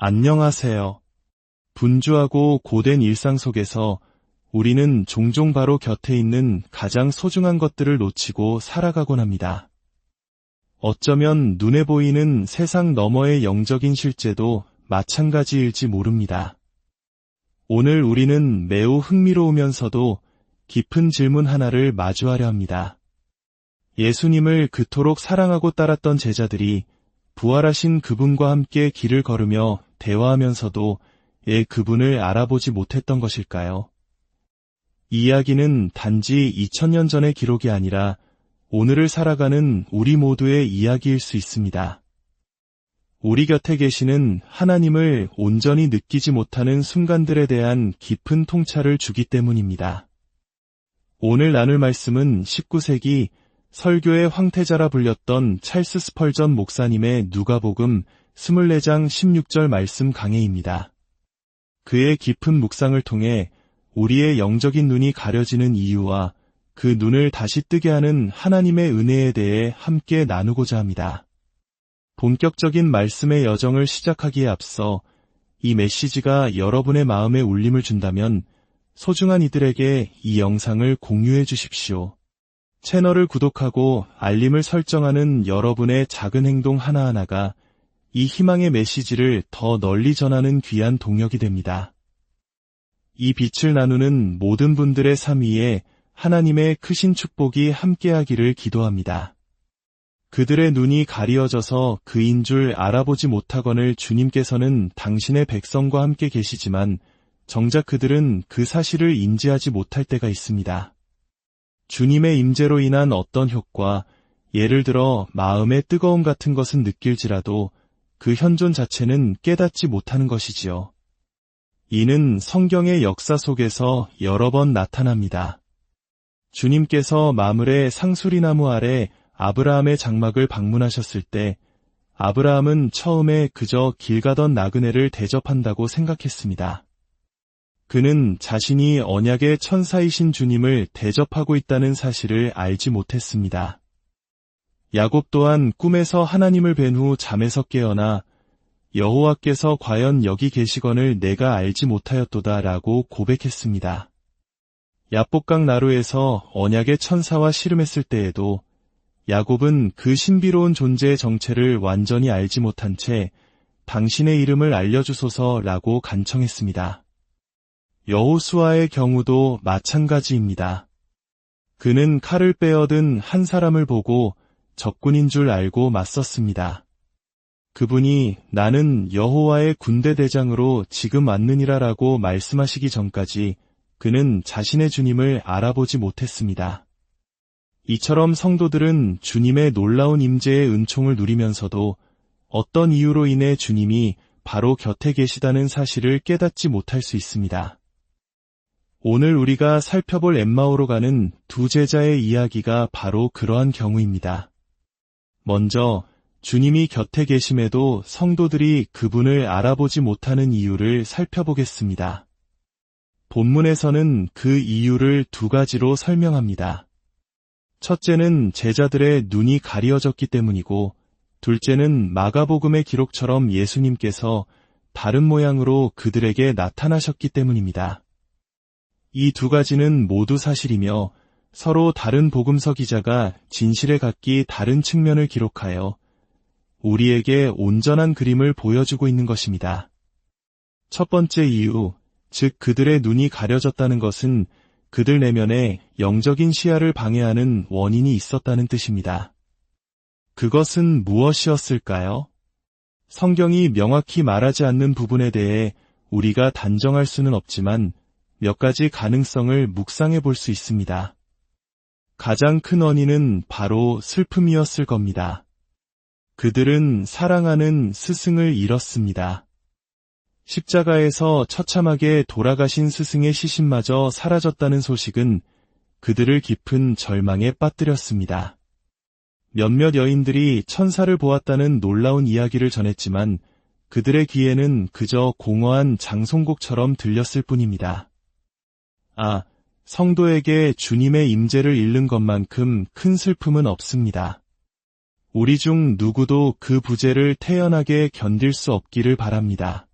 안녕하세요. 분주하고 고된 일상 속에서 우리는 종종 바로 곁에 있는 가장 소중한 것들을 놓치고 살아가곤 합니다. 어쩌면 눈에 보이는 세상 너머의 영적인 실제도 마찬가지일지 모릅니다. 오늘 우리는 매우 흥미로우면서도 깊은 질문 하나를 마주하려 합니다. 예수님을 그토록 사랑하고 따랐던 제자들이 부활하신 그분과 함께 길을 걸으며 대화하면서도 그분을 알아보지 못했던 것일까요? 이 이야기는 단지 2000년 전의 기록이 아니라 오늘을 살아가는 우리 모두의 이야기일 수 있습니다. 우리 곁에 계시는 하나님을 온전히 느끼지 못하는 순간들에 대한 깊은 통찰을 주기 때문입니다. 오늘 나눌 말씀은 19세기 설교의 황태자라 불렸던 찰스 스펄전 목사님의 누가복음 24장 16절 말씀 강해입니다. 그의 깊은 묵상을 통해 우리의 영적인 눈이 가려지는 이유와 그 눈을 다시 뜨게 하는 하나님의 은혜에 대해 함께 나누고자 합니다. 본격적인 말씀의 여정을 시작하기에 앞서 이 메시지가 여러분의 마음에 울림을 준다면 소중한 이들에게 이 영상을 공유해 주십시오. 채널을 구독하고 알림을 설정하는 여러분의 작은 행동 하나하나가 이 희망의 메시지를 더 널리 전하는 귀한 동력이 됩니다. 이 빛을 나누는 모든 분들의 삶 위에 하나님의 크신 축복이 함께하기를 기도합니다. 그들의 눈이 가리어져서 그인 줄 알아보지 못하거늘 주님께서는 당신의 백성과 함께 계시지만 정작 그들은 그 사실을 인지하지 못할 때가 있습니다. 주님의 임재로 인한 어떤 효과, 예를 들어 마음의 뜨거움 같은 것은 느낄지라도 그 현존 자체는 깨닫지 못하는 것이지요. 이는 성경의 역사 속에서 여러 번 나타납니다. 주님께서 마므레 상수리나무 아래 아브라함의 장막을 방문하셨을 때 아브라함은 처음에 그저 길 가던 나그네를 대접한다고 생각했습니다. 그는 자신이 언약의 천사이신 주님을 대접하고 있다는 사실을 알지 못했습니다. 야곱 또한 꿈에서 하나님을 뵌 후 잠에서 깨어나 여호와께서 과연 여기 계시거늘 내가 알지 못하였도다 라고 고백했습니다. 야복강 나루에서 언약의 천사와 씨름했을 때에도 야곱은 그 신비로운 존재의 정체를 완전히 알지 못한 채 당신의 이름을 알려주소서라고 간청했습니다. 여호수아의 경우도 마찬가지입니다. 그는 칼을 빼어든 한 사람을 보고 적군인 줄 알고 맞섰습니다. 그분이 나는 여호와의 군대 대장으로 지금 왔느니라라고 말씀하시기 전까지 그는 자신의 주님을 알아보지 못했습니다. 이처럼 성도들은 주님의 놀라운 임재의 은총을 누리면서도 어떤 이유로 인해 주님이 바로 곁에 계시다는 사실을 깨닫지 못할 수 있습니다. 오늘 우리가 살펴볼 엠마오로 가는 두 제자의 이야기가 바로 그러한 경우입니다. 먼저 주님이 곁에 계심에도 성도들이 그분을 알아보지 못하는 이유를 살펴보겠습니다. 본문에서는 그 이유를 두 가지로 설명합니다. 첫째는 제자들의 눈이 가리어졌기 때문이고 둘째는 마가복음의 기록처럼 예수님께서 다른 모양으로 그들에게 나타나셨기 때문입니다. 이 두 가지는 모두 사실이며 서로 다른 복음서 기자가 진실의 각기 다른 측면을 기록하여 우리에게 온전한 그림을 보여주고 있는 것입니다. 첫 번째 이유, 즉 그들의 눈이 가려졌다는 것은 그들 내면에 영적인 시야를 방해하는 원인이 있었다는 뜻입니다. 그것은 무엇이었을까요? 성경이 명확히 말하지 않는 부분에 대해 우리가 단정할 수는 없지만 몇 가지 가능성을 묵상해 볼 수 있습니다. 가장 큰 원인은 바로 슬픔이었을 겁니다. 그들은 사랑하는 스승을 잃었습니다. 십자가에서 처참하게 돌아가신 스승의 시신마저 사라졌다는 소식은 그들을 깊은 절망에 빠뜨렸습니다. 몇몇 여인들이 천사를 보았다는 놀라운 이야기를 전했지만 그들의 귀에는 그저 공허한 장송곡처럼 들렸을 뿐입니다. 성도에게 주님의 임재를 잃는 것만큼 큰 슬픔은 없습니다. 우리 중 누구도 그 부재를 태연하게 견딜 수 없기를 바랍니다.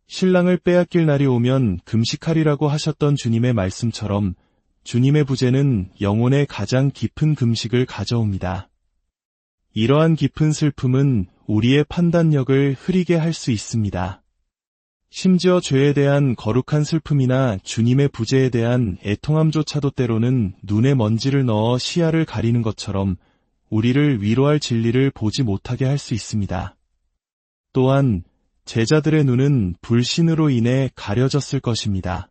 신랑을 빼앗길 날이 오면 금식하리라고 하셨던 주님의 말씀처럼 주님의 부재는 영혼의 가장 깊은 금식을 가져옵니다. 이러한 깊은 슬픔은 우리의 판단력을 흐리게 할 수 있습니다. 심지어 죄에 대한 거룩한 슬픔이나 주님의 부재에 대한 애통함조차도 때로는 눈에 먼지를 넣어 시야를 가리는 것처럼 우리를 위로할 진리를 보지 못하게 할 수 있습니다. 또한 제자들의 눈은 불신으로 인해 가려졌을 것입니다.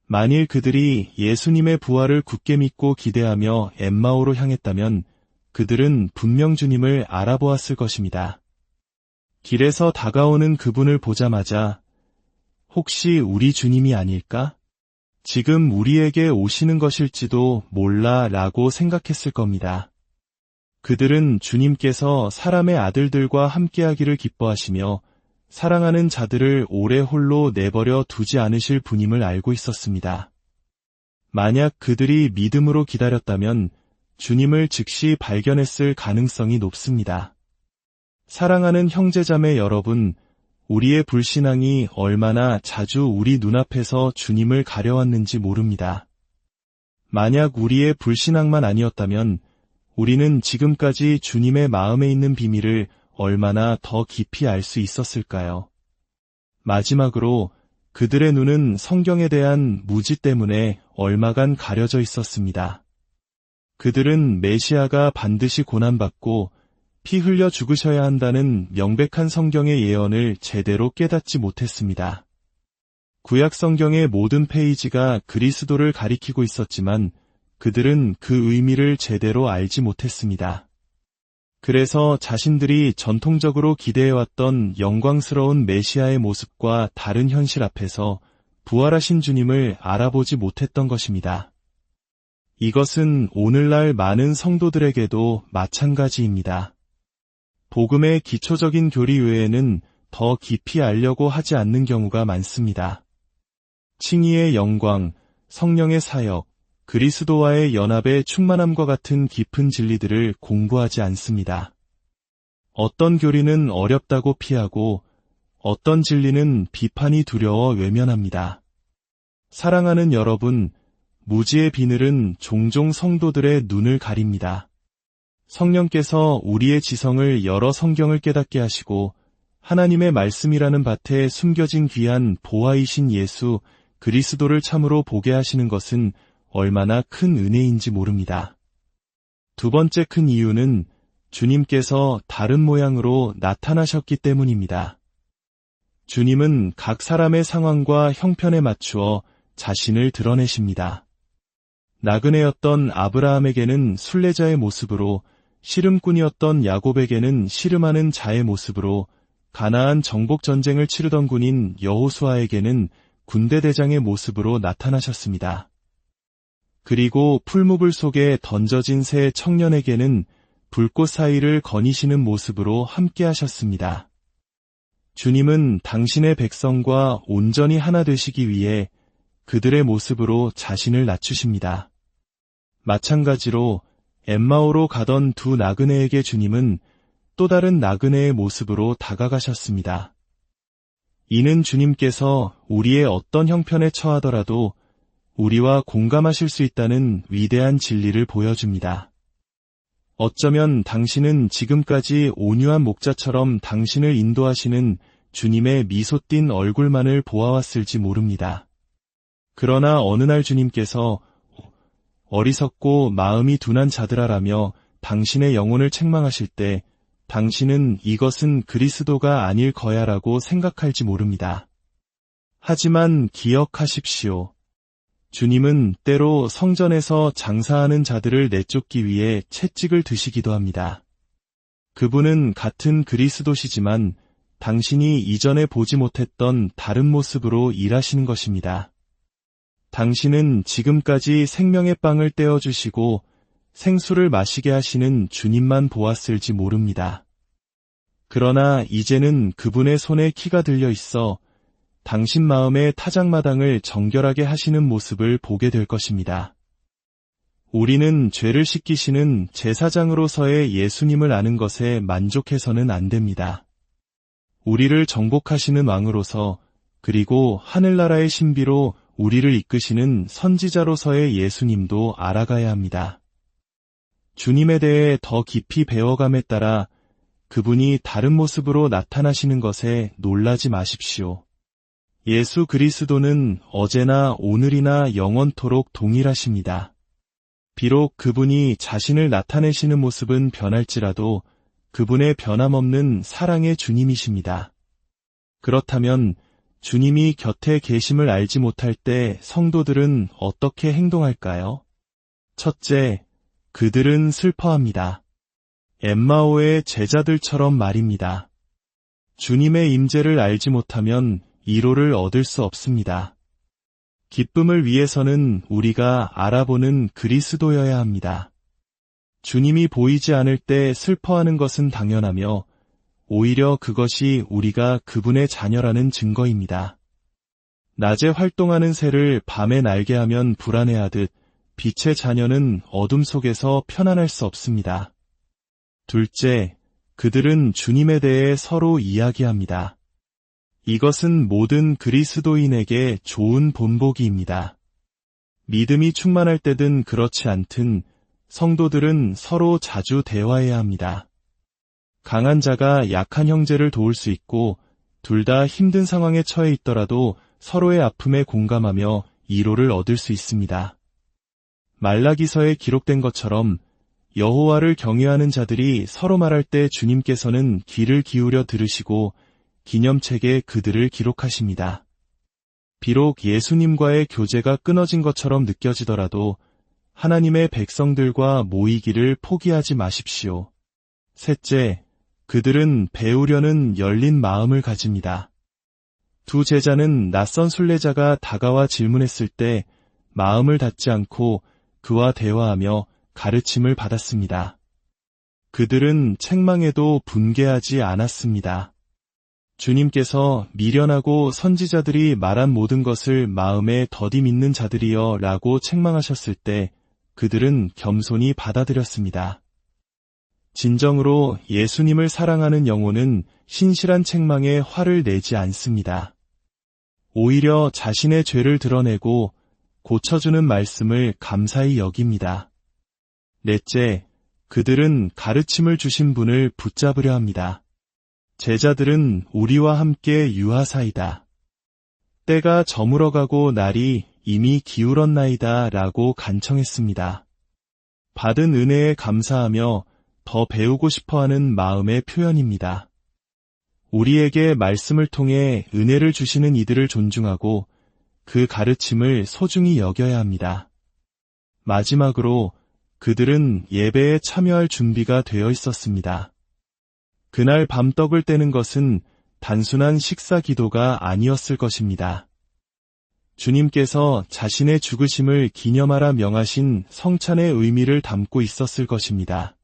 만일 그들이 예수님의 부활을 굳게 믿고 기대하며 엠마오로 향했다면 그들은 분명 주님을 알아보았을 것입니다. 길에서 다가오는 그분을 보자마자 혹시 우리 주님이 아닐까? 지금 우리에게 오시는 것일지도 몰라 라고 생각했을 겁니다. 그들은 주님께서 사람의 아들들과 함께하기를 기뻐하시며 사랑하는 자들을 오래 홀로 내버려 두지 않으실 분임을 알고 있었습니다. 만약 그들이 믿음으로 기다렸다면 주님을 즉시 발견했을 가능성이 높습니다. 사랑하는 형제자매 여러분, 우리의 불신앙이 얼마나 자주 우리 눈앞에서 주님을 가려왔는지 모릅니다. 만약 우리의 불신앙만 아니었다면 우리는 지금까지 주님의 마음에 있는 비밀을 얼마나 더 깊이 알 수 있었을까요? 마지막으로 그들의 눈은 성경에 대한 무지 때문에 얼마간 가려져 있었습니다. 그들은 메시아가 반드시 고난받고 피 흘려 죽으셔야 한다는 명백한 성경의 예언을 제대로 깨닫지 못했습니다. 구약 성경의 모든 페이지가 그리스도를 가리키고 있었지만 그들은 그 의미를 제대로 알지 못했습니다. 그래서 자신들이 전통적으로 기대해왔던 영광스러운 메시아의 모습과 다른 현실 앞에서 부활하신 주님을 알아보지 못했던 것입니다. 이것은 오늘날 많은 성도들에게도 마찬가지입니다. 복음의 기초적인 교리 외에는 더 깊이 알려고 하지 않는 경우가 많습니다. 칭의의 영광, 성령의 사역, 그리스도와의 연합의 충만함과 같은 깊은 진리들을 공부하지 않습니다. 어떤 교리는 어렵다고 피하고 어떤 진리는 비판이 두려워 외면합니다. 사랑하는 여러분, 무지의 비늘은 종종 성도들의 눈을 가립니다. 성령께서 우리의 지성을 열어 성경을 깨닫게 하시고 하나님의 말씀이라는 밭에 숨겨진 귀한 보화이신 예수 그리스도를 참으로 보게 하시는 것은 얼마나 큰 은혜인지 모릅니다. 두 번째 큰 이유는 주님께서 다른 모양으로 나타나셨기 때문입니다. 주님은 각 사람의 상황과 형편에 맞추어 자신을 드러내십니다. 나그네였던 아브라함에게는 순례자의 모습으로, 씨름꾼이었던 야곱에게는 씨름하는 자의 모습으로, 가나안 정복 전쟁을 치르던 군인 여호수아에게는 군대 대장의 모습으로 나타나셨습니다. 그리고 풀무불 속에 던져진 새 청년에게는 불꽃 사이를 거니시는 모습으로 함께하셨습니다. 주님은 당신의 백성과 온전히 하나 되시기 위해 그들의 모습으로 자신을 낮추십니다. 마찬가지로 엠마오로 가던 두 나그네에게 주님은 또 다른 나그네의 모습으로 다가가셨습니다. 이는 주님께서 우리의 어떤 형편에 처하더라도 우리와 공감하실 수 있다는 위대한 진리를 보여줍니다. 어쩌면 당신은 지금까지 온유한 목자처럼 당신을 인도하시는 주님의 미소 띤 얼굴만을 보아왔을지 모릅니다. 그러나 어느 날 주님께서 어리석고 마음이 둔한 자들아라며 당신의 영혼을 책망하실 때 당신은 이것은 그리스도가 아닐 거야라고 생각할지 모릅니다. 하지만 기억하십시오. 주님은 때로 성전에서 장사하는 자들을 내쫓기 위해 채찍을 드시기도 합니다. 그분은 같은 그리스도시지만 당신이 이전에 보지 못했던 다른 모습으로 일하시는 것입니다. 당신은 지금까지 생명의 빵을 떼어주시고 생수를 마시게 하시는 주님만 보았을지 모릅니다. 그러나 이제는 그분의 손에 키가 들려 있어 당신 마음의 타작마당을 정결하게 하시는 모습을 보게 될 것입니다. 우리는 죄를 씻기시는 제사장으로서의 예수님을 아는 것에 만족해서는 안 됩니다. 우리를 정복하시는 왕으로서 그리고 하늘나라의 신비로 우리를 이끄시는 선지자로서의 예수님도 알아가야 합니다. 주님에 대해 더 깊이 배워감에 따라 그분이 다른 모습으로 나타나시는 것에 놀라지 마십시오. 예수 그리스도는 어제나 오늘이나 영원토록 동일하십니다. 비록 그분이 자신을 나타내시는 모습은 변할지라도 그분의 변함없는 사랑의 주님이십니다. 그렇다면 주님이 곁에 계심을 알지 못할 때 성도들은 어떻게 행동할까요? 첫째, 그들은 슬퍼합니다. 엠마오의 제자들처럼 말입니다. 주님의 임재를 알지 못하면 위로를 얻을 수 없습니다. 기쁨을 위해서는 우리가 알아보는 그리스도여야 합니다. 주님이 보이지 않을 때 슬퍼하는 것은 당연하며 오히려 그것이 우리가 그분의 자녀라는 증거입니다. 낮에 활동하는 새를 밤에 날게 하면 불안해하듯 빛의 자녀는 어둠 속에서 편안할 수 없습니다. 둘째, 그들은 주님에 대해 서로 이야기합니다. 이것은 모든 그리스도인에게 좋은 본보기입니다. 믿음이 충만할 때든 그렇지 않든 성도들은 서로 자주 대화해야 합니다. 강한 자가 약한 형제를 도울 수 있고 둘 다 힘든 상황에 처해 있더라도 서로의 아픔에 공감하며 위로를 얻을 수 있습니다. 말라기서에 기록된 것처럼 여호와를 경외하는 자들이 서로 말할 때 주님께서는 귀를 기울여 들으시고 기념책에 그들을 기록하십니다. 비록 예수님과의 교제가 끊어진 것처럼 느껴지더라도 하나님의 백성들과 모이기를 포기하지 마십시오. 셋째, 그들은 배우려는 열린 마음을 가집니다. 두 제자는 낯선 순례자가 다가와 질문했을 때 마음을 닫지 않고 그와 대화하며 가르침을 받았습니다. 그들은 책망에도 분개하지 않았습니다. 주님께서 미련하고 선지자들이 말한 모든 것을 마음에 더디 믿는 자들이여 라고 책망하셨을 때 그들은 겸손히 받아들였습니다. 진정으로 예수님을 사랑하는 영혼은 신실한 책망에 화를 내지 않습니다. 오히려 자신의 죄를 드러내고 고쳐주는 말씀을 감사히 여깁니다. 넷째, 그들은 가르침을 주신 분을 붙잡으려 합니다. 제자들은 우리와 함께 유하사이다. 때가 저물어가고 날이 이미 기울었나이다 라고 간청했습니다. 받은 은혜에 감사하며 더 배우고 싶어하는 마음의 표현입니다. 우리에게 말씀을 통해 은혜를 주시는 이들을 존중하고 그 가르침을 소중히 여겨야 합니다. 마지막으로 그들은 예배에 참여할 준비가 되어 있었습니다. 그날 밤 떡을 떼는 것은 단순한 식사 기도가 아니었을 것입니다. 주님께서 자신의 죽으심을 기념하라 명하신 성찬의 의미를 담고 있었을 것입니다.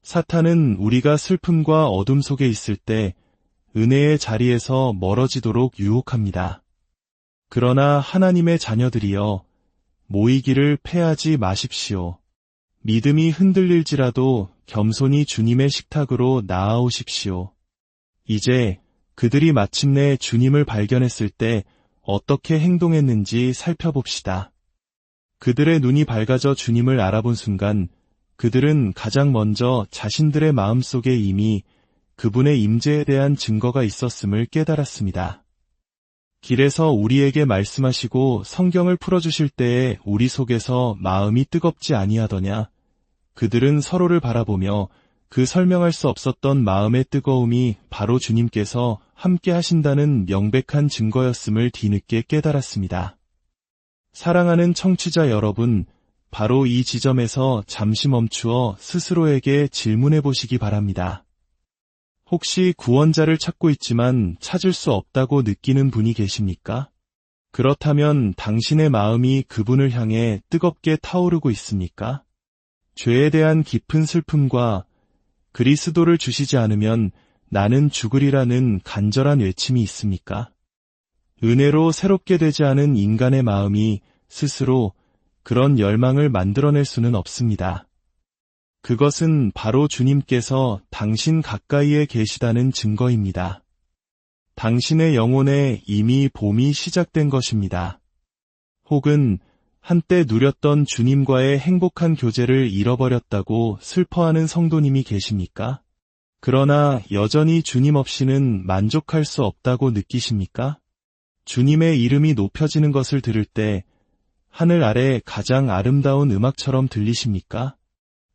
사탄은 우리가 슬픔과 어둠 속에 있을 때 은혜의 자리에서 멀어지도록 유혹합니다. 그러나 하나님의 자녀들이여 모이기를 패하지 마십시오. 믿음이 흔들릴지라도 겸손히 주님의 식탁으로 나아오십시오. 이제 그들이 마침내 주님을 발견했을 때 어떻게 행동했는지 살펴봅시다. 그들의 눈이 밝아져 주님을 알아본 순간 그들은 가장 먼저 자신들의 마음속에 이미 그분의 임재에 대한 증거가 있었음을 깨달았습니다. 길에서 우리에게 말씀하시고 성경을 풀어주실 때에 우리 속에서 마음이 뜨겁지 아니하더냐? 그들은 서로를 바라보며 그 설명할 수 없었던 마음의 뜨거움이 바로 주님께서 함께 하신다는 명백한 증거였음을 뒤늦게 깨달았습니다. 사랑하는 청취자 여러분, 바로 이 지점에서 잠시 멈추어 스스로에게 질문해 보시기 바랍니다. 혹시 구원자를 찾고 있지만 찾을 수 없다고 느끼는 분이 계십니까? 그렇다면 당신의 마음이 그분을 향해 뜨겁게 타오르고 있습니까? 죄에 대한 깊은 슬픔과 그리스도를 주시지 않으면 나는 죽으리라는 간절한 외침이 있습니까? 은혜로 새롭게 되지 않은 인간의 마음이 스스로 그런 열망을 만들어낼 수는 없습니다. 그것은 바로 주님께서 당신 가까이에 계시다는 증거입니다. 당신의 영혼에 이미 봄이 시작된 것입니다. 혹은 한때 누렸던 주님과의 행복한 교제를 잃어버렸다고 슬퍼하는 성도님이 계십니까? 그러나 여전히 주님 없이는 만족할 수 없다고 느끼십니까? 주님의 이름이 높여지는 것을 들을 때 하늘 아래 가장 아름다운 음악처럼 들리십니까?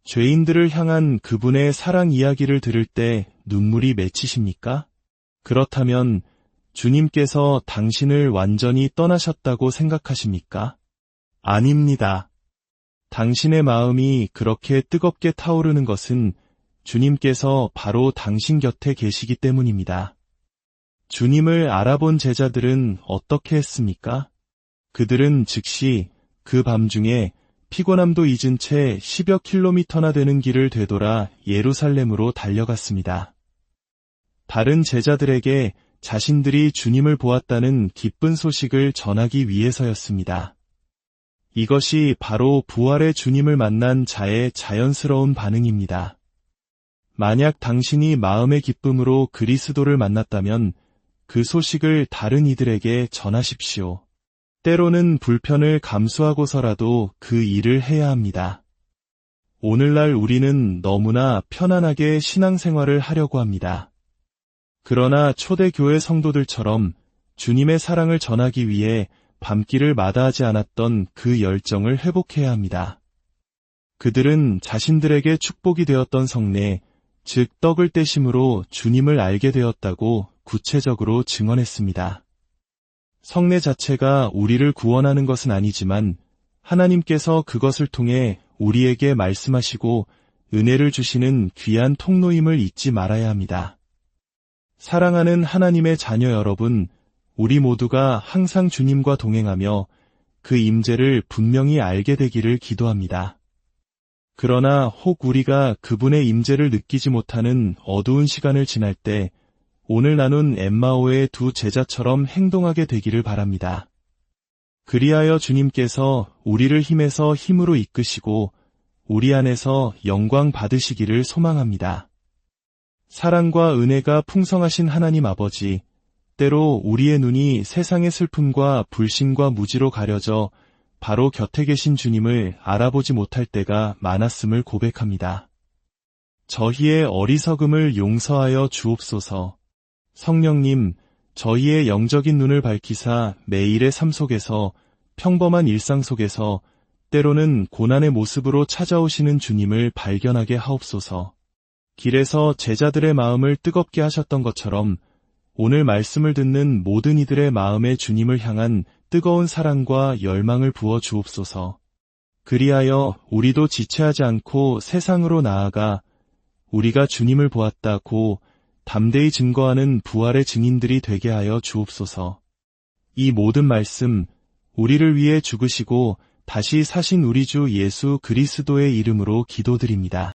죄인들을 향한 그분의 사랑 이야기를 들을 때 눈물이 맺히십니까? 그렇다면 주님께서 당신을 완전히 떠나셨다고 생각하십니까? 아닙니다. 당신의 마음이 그렇게 뜨겁게 타오르는 것은 주님께서 바로 당신 곁에 계시기 때문입니다. 주님을 알아본 제자들은 어떻게 했습니까? 그들은 즉시 그 밤중에 피곤함도 잊은 채 10여 킬로미터나 되는 길을 되돌아 예루살렘으로 달려갔습니다. 다른 제자들에게 자신들이 주님을 보았다는 기쁜 소식을 전하기 위해서였습니다. 이것이 바로 부활의 주님을 만난 자의 자연스러운 반응입니다. 만약 당신이 마음의 기쁨으로 그리스도를 만났다면 그 소식을 다른 이들에게 전하십시오. 때로는 불편을 감수하고서라도 그 일을 해야 합니다. 오늘날 우리는 너무나 편안하게 신앙생활을 하려고 합니다. 그러나 초대교회 성도들처럼 주님의 사랑을 전하기 위해 밤길을 마다하지 않았던 그 열정을 회복해야 합니다. 그들은 자신들에게 축복이 되었던 성례, 즉 떡을 떼심으로 주님을 알게 되었다고 구체적으로 증언했습니다. 성례 자체가 우리를 구원하는 것은 아니지만 하나님께서 그것을 통해 우리에게 말씀하시고 은혜를 주시는 귀한 통로임을 잊지 말아야 합니다. 사랑하는 하나님의 자녀 여러분, 우리 모두가 항상 주님과 동행하며 그 임재를 분명히 알게 되기를 기도합니다. 그러나 혹 우리가 그분의 임재를 느끼지 못하는 어두운 시간을 지날 때 오늘 나눈 엠마오의 두 제자처럼 행동하게 되기를 바랍니다. 그리하여 주님께서 우리를 힘에서 힘으로 이끄시고 우리 안에서 영광 받으시기를 소망합니다. 사랑과 은혜가 풍성하신 하나님 아버지, 때로 우리의 눈이 세상의 슬픔과 불신과 무지로 가려져 바로 곁에 계신 주님을 알아보지 못할 때가 많았음을 고백합니다. 저희의 어리석음을 용서하여 주옵소서. 성령님, 저희의 영적인 눈을 밝히사 매일의 삶 속에서 평범한 일상 속에서 때로는 고난의 모습으로 찾아오시는 주님을 발견하게 하옵소서. 길에서 제자들의 마음을 뜨겁게 하셨던 것처럼 오늘 말씀을 듣는 모든 이들의 마음에 주님을 향한 뜨거운 사랑과 열망을 부어 주옵소서. 그리하여 우리도 지체하지 않고 세상으로 나아가 우리가 주님을 보았다고 담대히 증거하는 부활의 증인들이 되게 하여 주옵소서. 이 모든 말씀, 우리를 위해 죽으시고 다시 사신 우리 주 예수 그리스도의 이름으로 기도드립니다.